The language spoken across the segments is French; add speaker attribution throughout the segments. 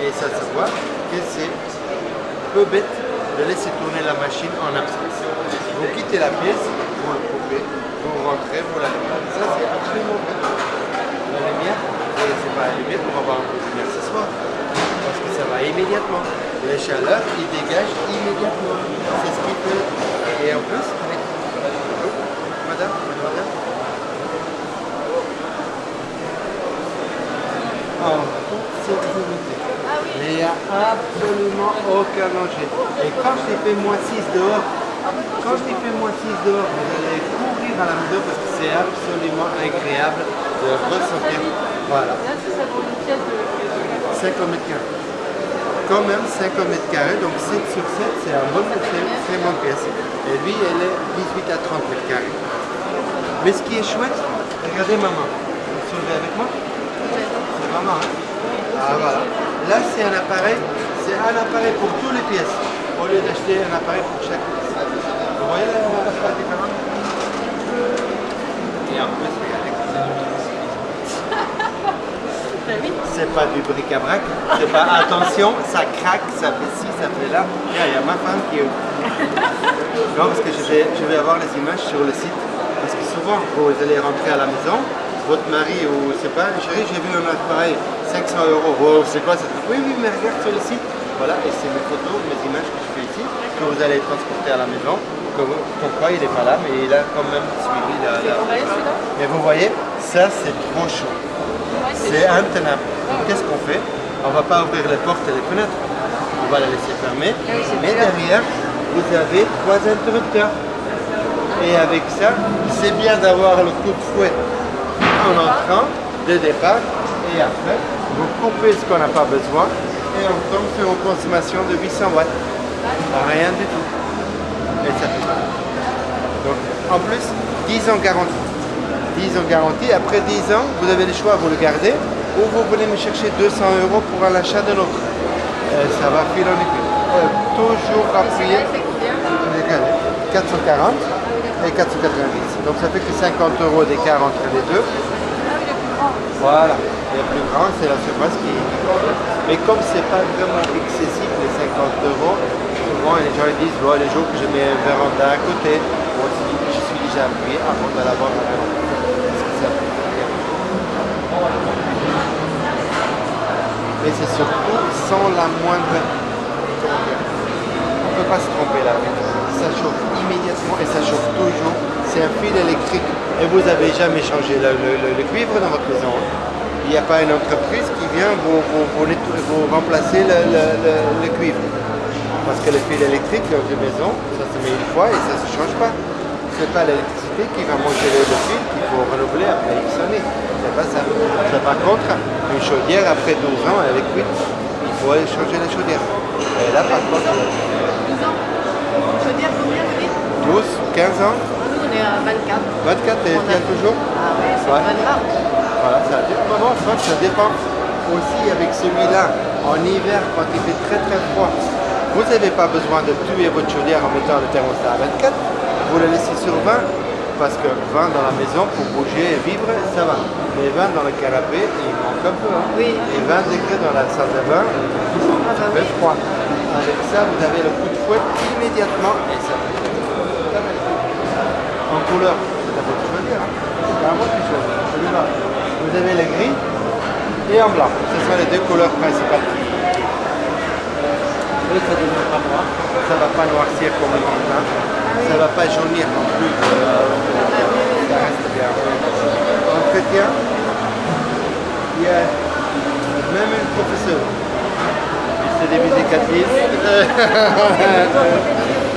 Speaker 1: Et ça se voit que c'est peu bête de laisser tourner la machine en absence. Vous quittez la pièce, vous le coupez, vous rentrez, vous l'allumez. Ça c'est absolument vrai. La lumière, c'est pas allumé pour avoir un peu de lumière ce soir. Parce que ça va immédiatement. La chaleur, il dégage immédiatement. C'est ce qu'il fait. Et en plus, avec... Madame. En toute sécurité. Mais il n'y a absolument aucun danger. Et quand je fais moins 6 dehors, vous allez courir à la maison parce que c'est absolument agréable de ressentir. Voilà. 50 mètres carrés. Quand même 50 mètres carrés, donc 7 sur 7, c'est un bon très bonne pièce. Et lui, elle est 18 à 30 mètres carrés. Mais ce qui est chouette, regardez maman. Vous soulevez avec moi? C'est maman, hein? Ah voilà. Là, c'est un appareil pour toutes les pièces, au lieu d'acheter un appareil pour chaque pièce. Vous voyez la différence? Et en plus, regardez que c'est pas du bric-à-brac, c'est pas attention, ça craque, ça fait ci, ça fait là. Il y a ma femme qui est... Non, parce que je vais avoir les images sur le site, parce que souvent, vous allez rentrer à la maison, votre mari ou je sais pas, chérie, j'ai vu un appareil, 500 €, oh, c'est quoi ça? Oui, mais regarde sur le site. Voilà, et c'est mes photos, mes images que je fais ici, que vous allez transporter à la maison. Pourquoi il n'est pas là, mais il a quand même suivi la... Mais vous voyez, ça c'est trop chaud. C'est intenable. Qu'est-ce qu'on fait? On ne va pas ouvrir les portes et les fenêtres. On va les laisser fermer. Mais derrière, vous avez 3 interrupteurs. Et avec ça, c'est bien d'avoir le coup de fouet en entrant, de départ, et après, vous coupez ce qu'on n'a pas besoin, et on tombe sur une consommation de 800 watts. Rien du tout. Et ça fait ça. Donc, en plus, 10 ans garantie. 10 ans garantie. Après 10 ans, vous avez le choix, vous le gardez, ou vous venez me chercher 200 € pour l'achat de l'autre. Ça va filer en aiguille. Toujours appuyer. 440 et 490. Donc ça fait que 50 € d'écart entre les deux. Voilà. Et le plus grand, c'est la surface qui compte. Mais comme c'est pas vraiment excessif, les 50 €, souvent les gens disent, bon, les jours que je mets un véranda à côté, bon, je suis déjà appuyé avant de l'avoir la véranda. Mais c'est surtout sans la moindre... On ne peut pas se tromper là. Ça chauffe immédiatement et ça chauffe toujours. C'est un fil électrique. Et vous n'avez jamais changé le cuivre dans votre maison. Il n'y a pas une entreprise qui vient vous remplacer le cuivre. Parce que le fil électrique dans une maison, ça se met une fois et ça ne se change pas. Ce n'est pas l'électricité qui va manger le fil qu'il faut renouveler après X années. C'est pas ça. Par contre, une chaudière après 12 ans, elle est cuite. Il faut aller changer la chaudière. Et là, par contre... 12
Speaker 2: ans. Une chaudière combien de litres?
Speaker 1: 12, 15 ans.
Speaker 2: Nous, on est à 24.
Speaker 1: 24, et tient toujours?
Speaker 2: Ah oui, c'est 24.
Speaker 1: Voilà, ça dépend. Non, je crois que ça dépend aussi avec celui-là. En hiver, quand il fait très très froid, vous n'avez pas besoin de tuer votre chaudière en mettant le thermostat à 24. Vous le laissez sur 20, parce que 20 dans la maison, pour bouger et vivre, ça va. Mais 20 dans le canapé, il manque un peu. Hein.
Speaker 2: Oui.
Speaker 1: Et 20 degrés dans la salle de bain, ça fait froid. Avec ça, vous avez le coup de fouet immédiatement et ça fait en couleur, ça fait choisir. C'est vraiment plus chaud. Celui-là, vous avez le gris et en blanc. Ce sont les deux couleurs principales. Et ça ne devient pas noir. Ça ne va pas noircir comme le matin. Ça ne va pas jaunir non plus. Ça reste bien. Entretien, il y a même une professeure. C'est divisé 4 vis.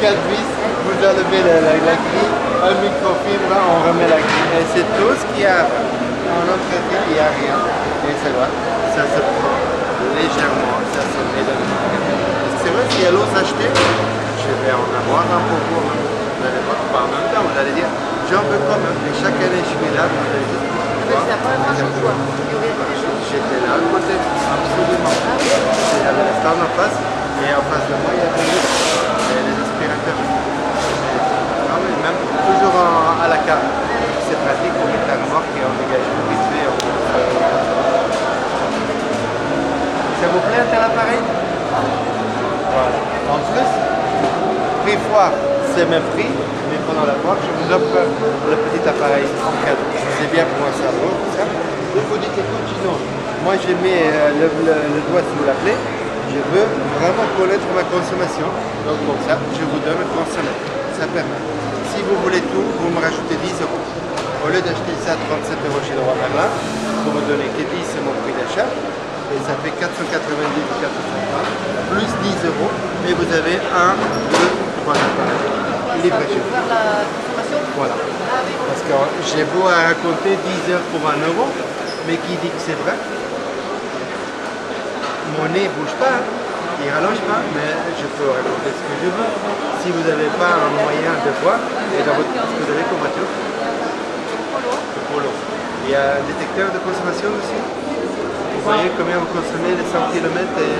Speaker 1: 4 vis, vous enlevez la grille, un microfibre, on remet la grille. Et c'est tout ce qu'il y a. En entretien, il n'y a rien. Et c'est là, ça se prend légèrement, ça se met dans le magasin. C'est vrai, s'il y a l'eau s'acheter, je vais en avoir un pour vous. Vous n'allez pas en même temps, vous allez dire, j'en veux quand même. Et chaque année, je suis là, vous allez dire,
Speaker 2: c'est la première fois que je vois.
Speaker 1: j'étais là à côté, absolument. Il y avait la stand en face, et en face de moi, il y avait les aspirateurs. Ah oui, même toujours à la carte. C'est pratique pour mettre la remorque et on dégage vite fait. C'est Ça vous plaît un tel appareil? Voilà. En plus, prix foire, c'est même prix, mais pendant la foire, je vous offre le petit appareil en cadeau. C'est bien pour un cerveau, tout ça. Et vous dites, écoute, Gino, moi je mets le doigt sous la plaie, je veux vraiment connaître ma consommation. Donc comme ça, je vous donne le consommer. Ça permet. Si vous voulez tout, vous me rajoutez 10 euros. Au lieu d'acheter ça à 37 euros chez Leroy Merlin, vous me donnez que 10, c'est mon prix d'achat. Et ça fait 490 ou 450, plus 10 euros. Mais vous avez 1, 2, 3 appareils. Libre chez vous.
Speaker 2: Faire la consommation.
Speaker 1: Voilà.
Speaker 2: Ah oui.
Speaker 1: Parce que j'ai beau à raconter 10 heures pour 1 euro, mais qui dit que c'est vrai? Mon nez ne bouge pas, il ne rallonge pas, mais je peux raconter ce que je veux. Si vous n'avez pas un moyen de voir, et dans votre, ce que vous avez comme voiture, le polo. Il y a un détecteur de consommation aussi. Vous voyez combien vous consommez les 100 km et